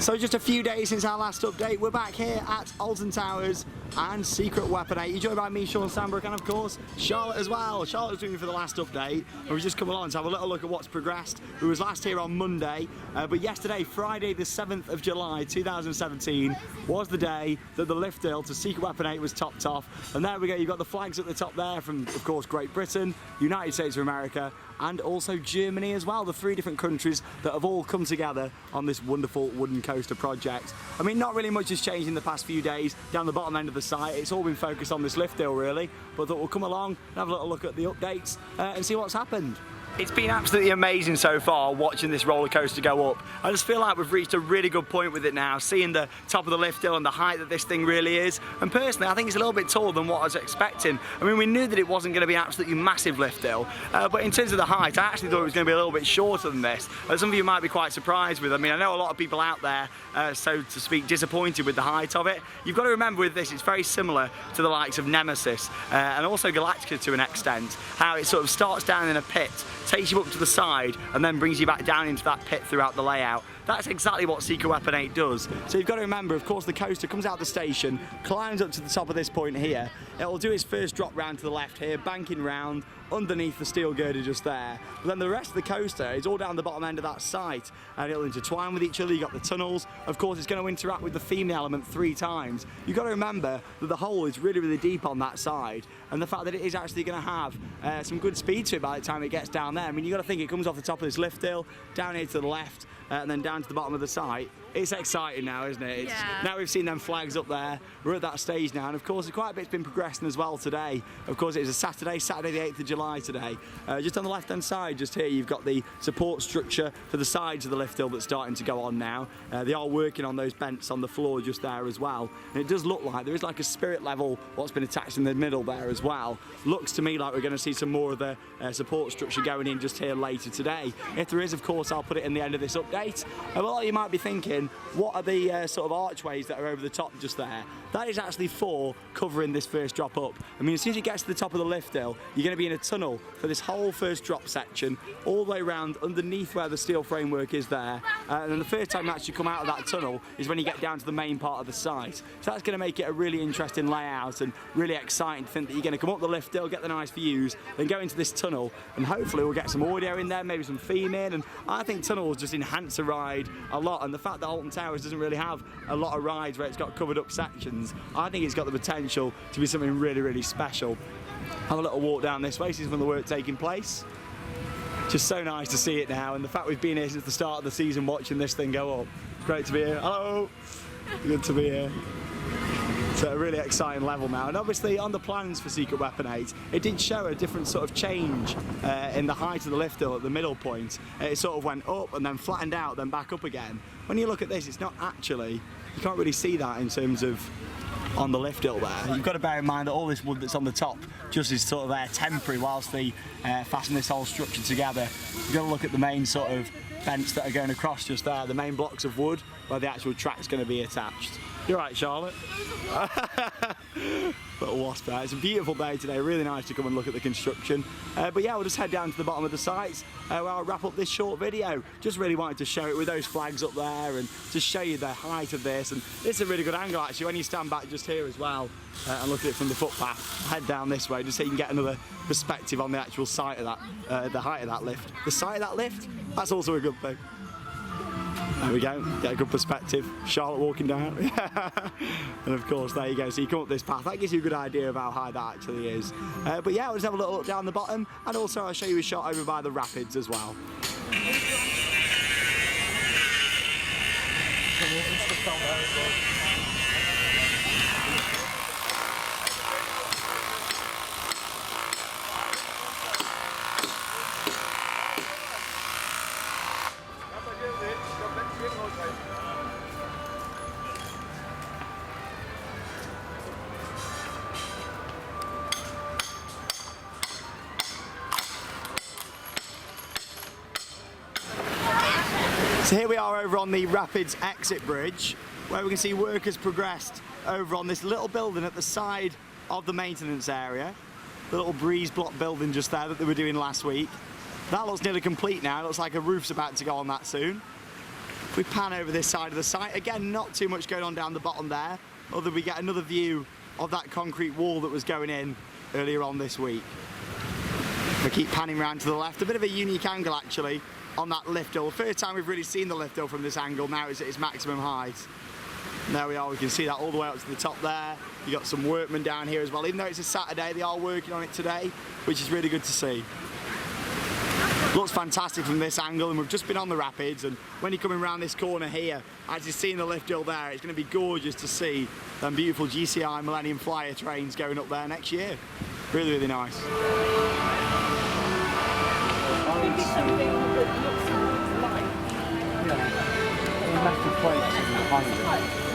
So just a few days since our last update, we're back here at Alton Towers and Secret Weapon 8. You're joined by me, Sean Sandbrook, and of course Charlotte as well. Charlotte was with me for the last update, and we've just come along to have a little look at what's progressed. We was last here on Monday, but yesterday, Friday the 7th of July 2017, was the day that the lift deal to Secret Weapon 8 was topped off. And there we go, you've got the flags at the top there from, of course, Great Britain, United States of America, and also Germany as well, the 3 different countries that have all come together on this wonderful wooden coaster project. I mean, not really much has changed in the past few days down the bottom end of the site. It's all been focused on this lift deal really, but I thought we'll come along and have a little look at the updates and see what's happened. It's been absolutely amazing so far watching this roller coaster go up. I just feel like we've reached a really good point with it now, seeing the top of the lift hill and the height that this thing really is. And personally, I think it's a little bit taller than what I was expecting. I mean, we knew that it wasn't going to be an absolutely massive lift hill, but in terms of the height, I actually thought it was going to be a little bit shorter than this. Some of you might be quite surprised with. I mean, I know a lot of people out there, so to speak, disappointed with the height of it. You've got to remember with this, it's very similar to the likes of Nemesis and also Galactica to an extent, how it sort of starts down in a pit, takes you up to the side and then brings you back down into that pit throughout the layout. That's exactly what Secret Weapon 8 does. So you've got to remember, of course, the coaster comes out of the station, climbs up to the top of this point here. It'll do its first drop round to the left here, banking round underneath the steel girder just there. But then the rest of the coaster is all down the bottom end of that site, and it'll intertwine with each other. You've got the tunnels. Of course, it's going to interact with the theming element 3 times. You've got to remember that the hole is really, really deep on that side, and the fact that it is actually going to have some good speed to it by the time it gets down there. I mean, you've got to think it comes off the top of this lift hill, down here to the left, and then down to the bottom of the site. It's exciting now, isn't it? Yeah. Now we've seen them flags up there, we're at that stage now, and of course quite a bit's been progressing as well today. Of course it is a Saturday the 8th of July today. Just on the left hand side, just here, you've got the support structure for the sides of the lift hill that's starting to go on now. They are working on those bents on the floor just there as well, and it does look like there is like a spirit level what's been attached in the middle there as well. Looks to me like we're going to see some more of the support structure going in just here later today. If there is, of course, I'll put it in the end of this update. A lot of you might be thinking, what are the sort of archways that are over the top just there? That is actually for covering this first drop up. I mean, as soon as you get to the top of the lift hill, you're going to be in a tunnel for this whole first drop section, all the way around underneath where the steel framework is there. And then the first time you actually come out of that tunnel is when you get down to the main part of the site. So that's going to make it a really interesting layout and really exciting to think that you're going to come up the lift hill, get the nice views, then go into this tunnel, and hopefully we'll get some audio in there, maybe some theming. And I think tunnels just enhance a ride a lot, and the fact that Alton Towers doesn't really have a lot of rides where it's got covered up sections, I think it's got the potential to be something really, really special. Have a little walk down this way, see some of the work taking place. Just so nice to see it now, and the fact we've been here since the start of the season watching this thing go up. Great to be here. Hello! Good to be here. It's at a really exciting level now, and obviously on the plans for Secret Weapon 8 it did show a different sort of change in the height of the lift hill at the middle point. It sort of went up and then flattened out, then back up again. When you look at this, it's not actually, you can't really see that in terms of on the lift hill there. You've got to bear in mind that all this wood that's on the top just is sort of there temporary whilst they fasten this whole structure together. You've got to look at the main sort of bents that are going across just there, the main blocks of wood where the actual track's going to be attached. You're right, Charlotte. Little wasp there. It's a beautiful day today, really nice to come and look at the construction. But yeah, we'll just head down to the bottom of the site where I'll wrap up this short video. Just really wanted to show it with those flags up there and just show you the height of this. And it's a really good angle actually when you stand back just here as well and look at it from the footpath. Head down this way just so you can get another perspective on the actual site of that, the height of that lift. The site of that lift, that's also a good thing. There we go, get a good perspective. Charlotte walking down. And of course, there you go. So you come up this path. That gives you a good idea of how high that actually is. But yeah, we'll just have a little look down the bottom. And also I'll show you a shot over by the rapids as well. So here we are over on the Rapids exit bridge, where we can see work has progressed over on this little building at the side of the maintenance area. The little breeze block building just there that they were doing last week. That looks nearly complete now. It looks like a roof's about to go on that soon. If we pan over this side of the site, again, not too much going on down the bottom there, other we get another view of that concrete wall that was going in earlier on this week. We keep panning round to the left, a bit of a unique angle actually on that lift hill. The first time we've really seen the lift hill from this angle, now it's at its maximum height. And there we are, we can see that all the way up to the top there. You got some workmen down here as well. Even though it's a Saturday, they are working on it today, which is really good to see. Looks fantastic from this angle, and we've just been on the rapids, and when you're coming around this corner here, as you're seeing the lift hill there, it's going to be gorgeous to see them beautiful GCI Millennium Flyer trains going up there next year. Really, really nice. Maybe something that looks like metal plates in behind it.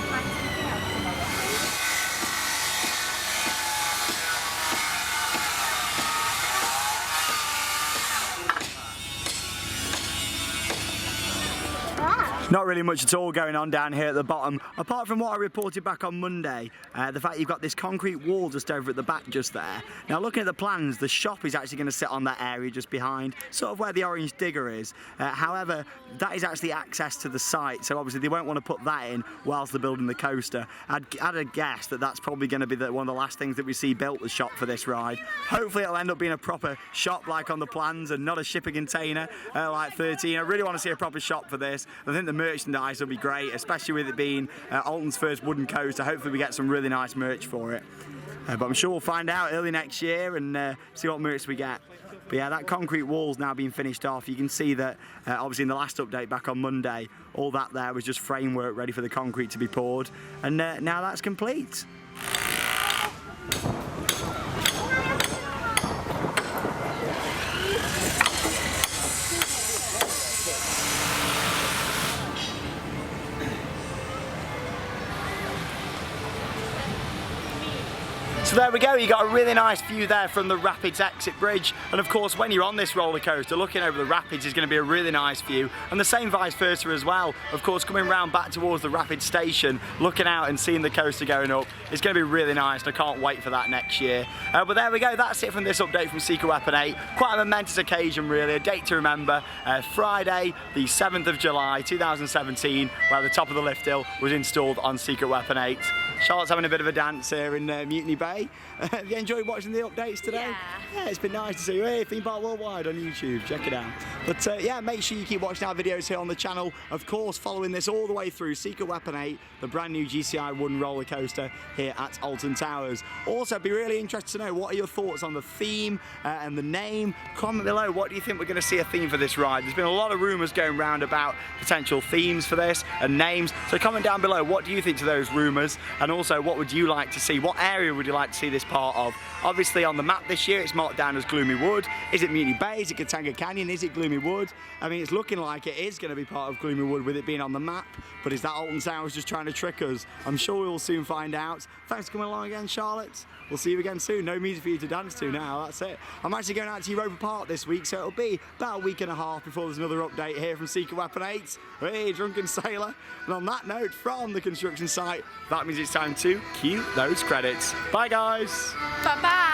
Not really much at all going on down here at the bottom, apart from what I reported back on Monday, the fact you've got this concrete wall just over at the back just there. Now looking at the plans, the shop is actually going to sit on that area just behind, sort of where the orange digger is. However, that is actually access to the site, so obviously they won't want to put that in whilst they're building the coaster. I'd a guess that that's probably going to be one of the last things that we see built, the shop for this ride. Hopefully it'll end up being a proper shop like on the plans and not a shipping container like 13. I really want to see a proper shop for this. I think the merchandise will be great, especially with it being Alton's first wooden coaster. Hopefully we get some really nice merch for it. But I'm sure we'll find out early next year and see what merch we get. But yeah, that concrete wall's now been finished off. You can see that obviously in the last update back on Monday, all that there was just framework ready for the concrete to be poured. And now that's complete. So there we go, you got a really nice view there from the Rapids exit bridge, and of course when you're on this roller coaster looking over the Rapids is going to be a really nice view, and the same vice versa as well. Of course coming round back towards the Rapids station, looking out and seeing the coaster going up, it's going to be really nice, and I can't wait for that next year. But there we go, that's it from this update from Secret Weapon 8. Quite a momentous occasion really, a date to remember. Friday the 7th of July 2017, where the top of the lift hill was installed on Secret Weapon 8. Charlotte's having a bit of a dance here in Mutiny Bay. Have you enjoyed watching the updates today? Yeah, it's been nice to see you. Hey, Theme Park Worldwide on YouTube, check it out. But yeah, make sure you keep watching our videos here on the channel. Of course, following this all the way through Secret Weapon 8, the brand new GCI wooden roller coaster here at Alton Towers. Also, I'd be really interested to know what are your thoughts on the theme and the name. Comment below, what do you think we're going to see a theme for this ride? There's been a lot of rumours going around about potential themes for this and names. So comment down below, what do you think to those rumours? And also, what would you like to see? What area would you like to see this part of? Obviously on the map this year it's marked down as Gloomy Wood. Is it Mutiny Bay? Is it Katanga Canyon? Is it Gloomy Wood? I mean, it's looking like it is going to be part of Gloomy Wood with it being on the map, but is that Alton Towers just trying to trick us? I'm sure we will soon find out. Thanks for coming along again, Charlotte. We'll see you again soon. No music for you to dance to now, that's it. I'm actually going out to Europa Park this week, so it'll be about a week and a half before there's another update here from Secret Weapon 8. Hey, Drunken Sailor. And on that note, from the construction site, that means it's time to cue those credits. Bye, guys. Bye-bye.